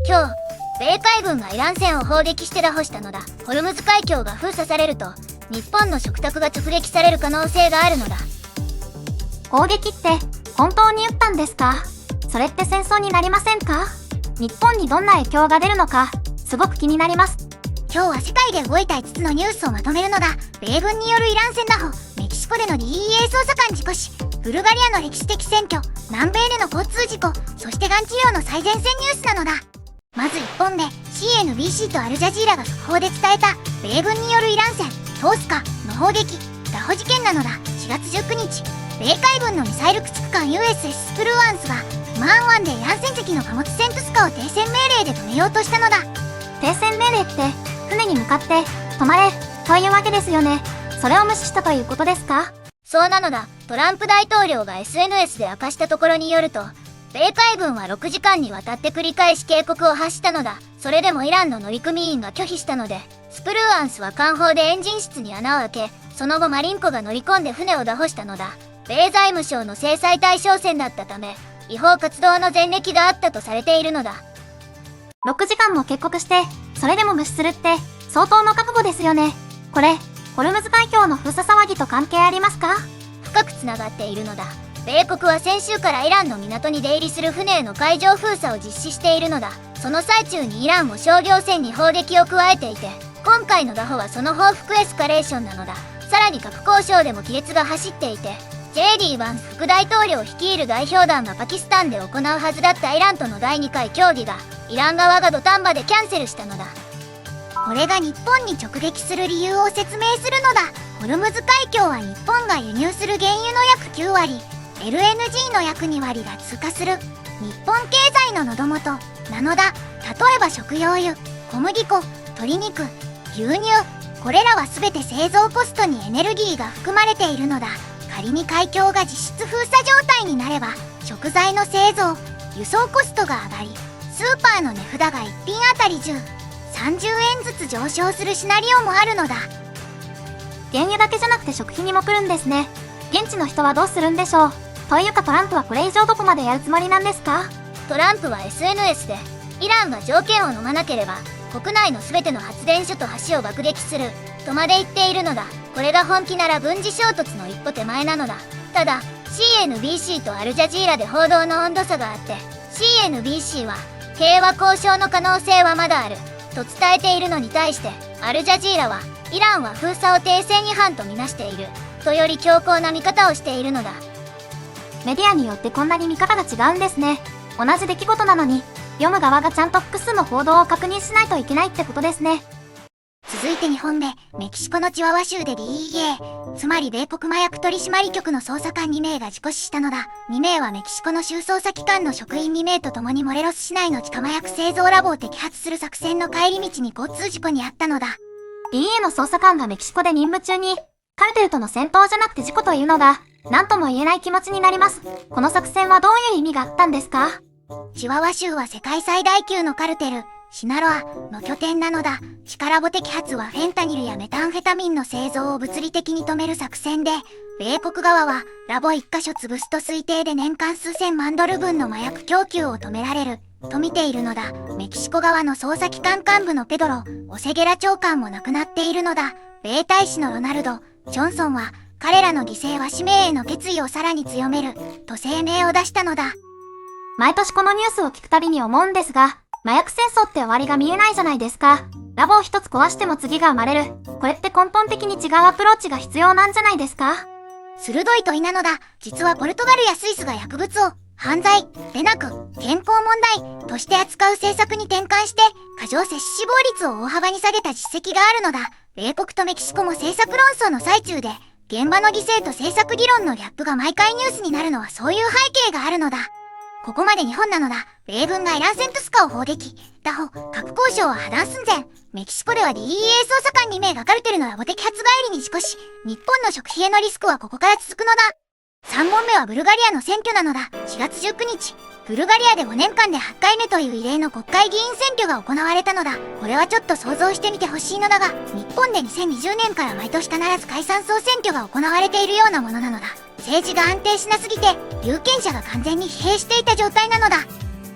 今日、米海軍がイラン船を砲撃して拿捕したのだ。ホルムズ海峡が封鎖されると、日本の食卓が直撃される可能性があるのだ。攻撃って本当に撃ったんですか？それって戦争になりませんか？日本にどんな影響が出るのか、すごく気になります。今日は世界で動いた5つのニュースをまとめるのだ。米軍によるイラン船拿捕、メキシコでの DEA 捜査官事故死、ブルガリアの歴史的選挙、南米での交通事故、そしてがん治療の最前線ニュースなのだ。まず1本目、CNBC とアルジャジーラが速報で伝えた米軍によるイラン船トースカの砲撃拿捕事件なのだ。4月19日、米海軍のミサイル駆逐艦 USS スプルーアンスがマーン湾でイラン船籍の貨物船トゥスカを停船命令で止めようとしたのだ。停船命令って船に向かって止まれというわけですよね。それを無視したということですか？そうなのだ。トランプ大統領が SNS で明かしたところによると、米海軍は6時間にわたって繰り返し警告を発したのだ。それでもイランの乗組員が拒否したので、スプルーアンスは艦砲でエンジン室に穴を開け、その後マリンコが乗り込んで船を拿捕したのだ。米財務省の制裁対象船だったため、違法活動の前歴があったとされているのだ。6時間も警告して、それでも無視するって相当の覚悟ですよね。これ、ホルムズ海峡の封鎖騒ぎと関係ありますか？深くつながっているのだ。米国は先週からイランの港に出入りする船への海上封鎖を実施しているのだ。その最中にイランも商業船に砲撃を加えていて、今回の拿捕はその報復エスカレーションなのだ。さらに核交渉でも亀裂が走っていて、JD バンス副大統領率いる代表団がパキスタンで行うはずだったイランとの第2回協議が、イラン側が土壇場でキャンセルしたのだ。これが日本に直撃する理由を説明するのだ。ホルムズ海峡は日本が輸入する原油の約9割、LNG の約2割が通過する日本経済の喉元なのだ。例えば食用油、小麦粉、鶏肉、牛乳、これらは全て製造コストにエネルギーが含まれているのだ。仮に海峡が実質封鎖状態になれば、食材の製造、輸送コストが上がり、スーパーの値札が1品あたり10、30円ずつ上昇するシナリオもあるのだ。原油だけじゃなくて食費にも来るんですね。現地の人はどうするんでしょう。というかトランプはこれ以上どこまでやるつもりなんですか？トランプは SNS で、イランが条件を飲まなければ、国内の全ての発電所と橋を爆撃する、とまで言っているのだ。これが本気なら軍事衝突の一歩手前なのだ。ただ、CNBC とアルジャジーラで報道の温度差があって、CNBC は、平和交渉の可能性はまだある、と伝えているのに対して、アルジャジーラは、イランは封鎖を停戦違反とみなしている、とより強硬な見方をしているのだ。メディアによってこんなに見方が違うんですね。同じ出来事なのに、読む側がちゃんと複数の報道を確認しないといけないってことですね。続いて2本目、メキシコのチワワ州で DEA、つまり米国麻薬取締局の捜査官2名が事故死したのだ。2名はメキシコの州捜査機関の職員2名と共にモレロス市内の地下麻薬製造ラボを摘発する作戦の帰り道に交通事故に遭ったのだ。DEA の捜査官がメキシコで任務中に、カルテルとの戦闘じゃなくて事故というのが、なんとも言えない気持ちになります。この作戦はどういう意味があったんですか？チワワ州は世界最大級のカルテル、シナロアの拠点なのだ。地下ラボ摘発はフェンタニルやメタンフェタミンの製造を物理的に止める作戦で、米国側はラボ1カ所潰すと推定で年間数千万ドル分の麻薬供給を止められる、と見ているのだ。メキシコ側の捜査機関幹部のペドロ・オセゲラ長官も亡くなっているのだ。米大使のロナルド・ジョンソンは、彼らの犠牲は使命への決意をさらに強める、と声明を出したのだ。毎年このニュースを聞くたびに思うんですが、麻薬戦争って終わりが見えないじゃないですか。ラボを一つ壊しても次が生まれる。これって根本的に違うアプローチが必要なんじゃないですか？鋭い問いなのだ。実はポルトガルやスイスが薬物を犯罪でなく健康問題として扱う政策に転換して、過剰摂取死亡率を大幅に下げた実績があるのだ。米国とメキシコも政策論争の最中で、現場の犠牲と政策議論のギャップが毎回ニュースになるのはそういう背景があるのだ。ここまで日本なのだ。米軍がイラン船トゥスカを砲撃、拿捕、核交渉は破談寸前。メキシコでは DEA 捜査官2名がカルテルのラボ摘発帰りに事故し、日本の食費へのリスクはここから続くのだ。3本目はブルガリアの選挙なのだ。4月19日、ブルガリアで5年間で8回目という異例の国会議員選挙が行われたのだ。これはちょっと想像してみてほしいのだが、日本で2020年から毎年必ず解散総選挙が行われているようなものなのだ。政治が安定しなすぎて、有権者が完全に疲弊していた状態なのだ。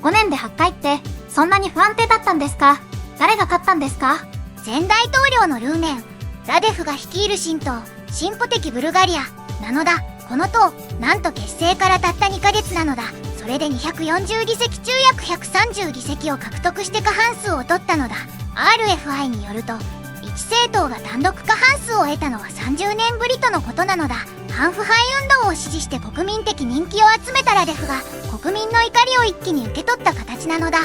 5年で8回って、そんなに不安定だったんですか？誰が勝ったんですか？前大統領のルーメン、ラデフが率いる新党、進歩的ブルガリア、なのだ。この党、なんと結成からたった2ヶ月なのだ。それで240議席中約130議席を獲得して過半数を取ったのだ。RFI によると、一政党が単独過半数を得たのは30年ぶりとのことなのだ。反腐敗運動を支持して国民的人気を集めたラデフが、国民の怒りを一気に受け取った形なのだ。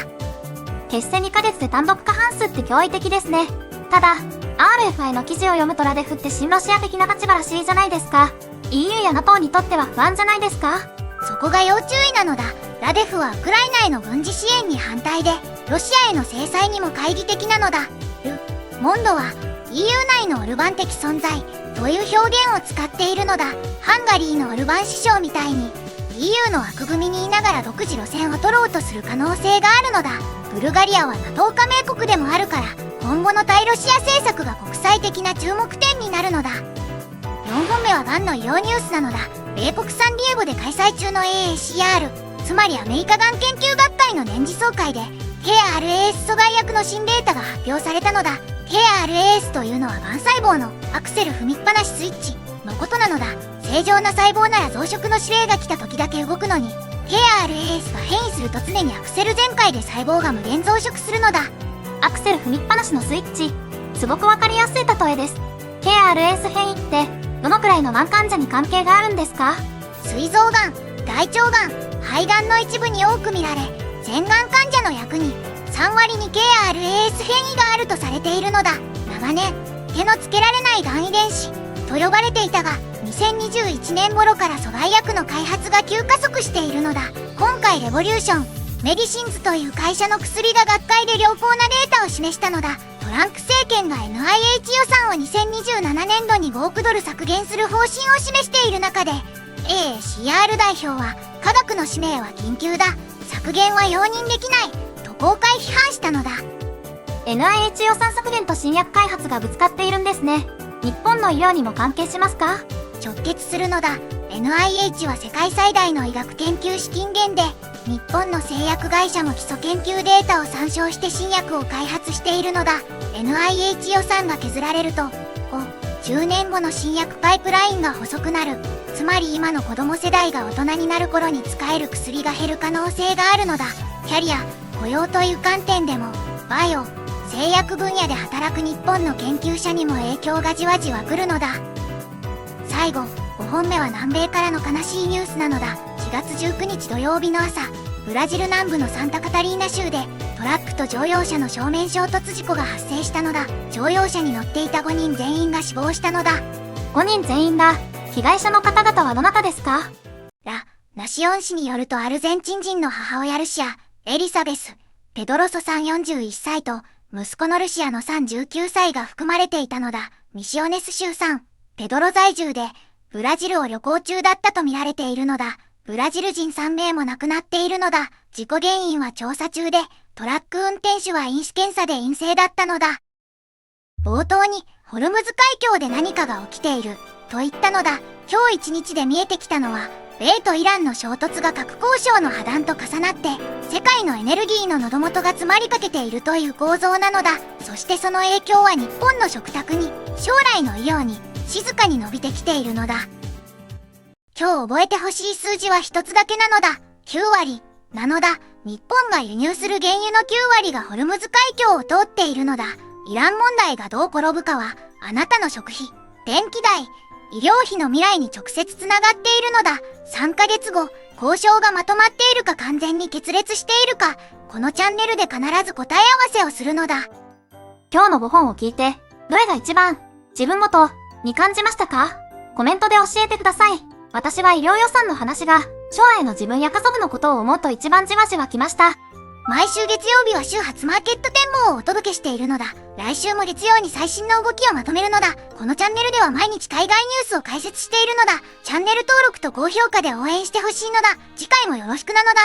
結成2ヶ月で単独過半数って驚異的ですね。ただ、RFI の記事を読むとラデフって親ロシア的な立場らしいじゃないですか。EU や NATO にとっては不安じゃないですか？そこが要注意なのだ。ラデフはウクライナへの軍事支援に反対で、ロシアへの制裁にも懐疑的なのだ。モンドは EU 内のオルバン的存在という表現を使っているのだ。ハンガリーのオルバン首相みたいに EU の枠組みにいながら独自路線を取ろうとする可能性があるのだ。ブルガリアは NATO 加盟国でもあるから、今後の対ロシア政策が国際的な注目点になるのだ。4本目はがんの医療ニュースなのだ。米国サンディエゴで開催中の AACR、つまりアメリカがん研究学会の年次総会で KRAS 阻害薬の新データが発表されたのだ。KRAS というのはがん細胞のアクセル踏みっぱなしスイッチのことなのだ。正常な細胞なら増殖の指令が来た時だけ動くのに、 KRAS が変異すると常にアクセル全開で細胞が無限増殖するのだ。アクセル踏みっぱなしのスイッチ、すごくわかりやすい例えです。KRAS 変異ってどのくらいのがん患者に関係があるんですか？膵臓がん、大腸がん、肺がんの一部に多く見られ、全がん患者の約に3割に KRAS 変異があるとされているのだ。長年、手のつけられないがん遺伝子と呼ばれていたが、2021年頃から阻害薬の開発が急加速しているのだ。今回レボリューションメディシンズという会社の薬が学会で良好なデータを示したのだ。トランプ政権が NIH 予算を2027年度に5億ドル削減する方針を示している中で、 AACR 代表は科学の使命は緊急だ、削減は容認できないと公開批判したのだ。 NIH 予算削減と新薬開発がぶつかっているんですね。日本の医療にも関係しますか？直結するのだ。 NIH は世界最大の医学研究資金源で、日本の製薬会社も基礎研究データを参照して新薬を開発しているのだ。 NIH 予算が削られると10年後の新薬パイプラインが細くなる。つまり今の子供世代が大人になる頃に使える薬が減る可能性があるのだ。キャリア、雇用という観点でも、バイオ、製薬分野で働く日本の研究者にも影響がじわじわ来るのだ。最後、5本目は南米からの悲しいニュースなのだ。4月19日土曜日の朝、ブラジル南部のサンタカタリーナ州でトラックと乗用車の正面衝突事故が発生したのだ。乗用車に乗っていた5人全員が死亡したのだ。5人全員だ。被害者の方々はどなたですか？ナシオン氏によると、アルゼンチン人の母親ルシア、エリサベス、ペドロソさん41歳と息子のルシアの39歳が含まれていたのだ。ミシオネス州産ペドロ在住でブラジルを旅行中だったと見られているのだ。ブラジル人3名も亡くなっているのだ。事故原因は調査中で、トラック運転手は飲酒検査で陰性だったのだ。冒頭に、ホルムズ海峡で何かが起きている、と言ったのだ。今日一日で見えてきたのは、米とイランの衝突が核交渉の破談と重なって、世界のエネルギーの喉元が詰まりかけているという構造なのだ。そしてその影響は日本の食卓に、将来の医療に、静かに伸びてきているのだ。今日覚えてほしい数字は一つだけなのだ。9割、なのだ。日本が輸入する原油の9割がホルムズ海峡を通っているのだ。イラン問題がどう転ぶかは、あなたの食費、電気代、医療費の未来に直接つながっているのだ。3ヶ月後、交渉がまとまっているか完全に決裂しているか、このチャンネルで必ず答え合わせをするのだ。今日の5本を聞いて、どれが一番、自分もと、に感じましたか？コメントで教えてください。私は医療予算の話が、将来の自分や家族のことを思うと一番じわじわきました。毎週月曜日は週初マーケット展望をお届けしているのだ。来週も月曜に最新の動きをまとめるのだ。このチャンネルでは毎日海外ニュースを解説しているのだ。チャンネル登録と高評価で応援してほしいのだ。次回もよろしくなのだ。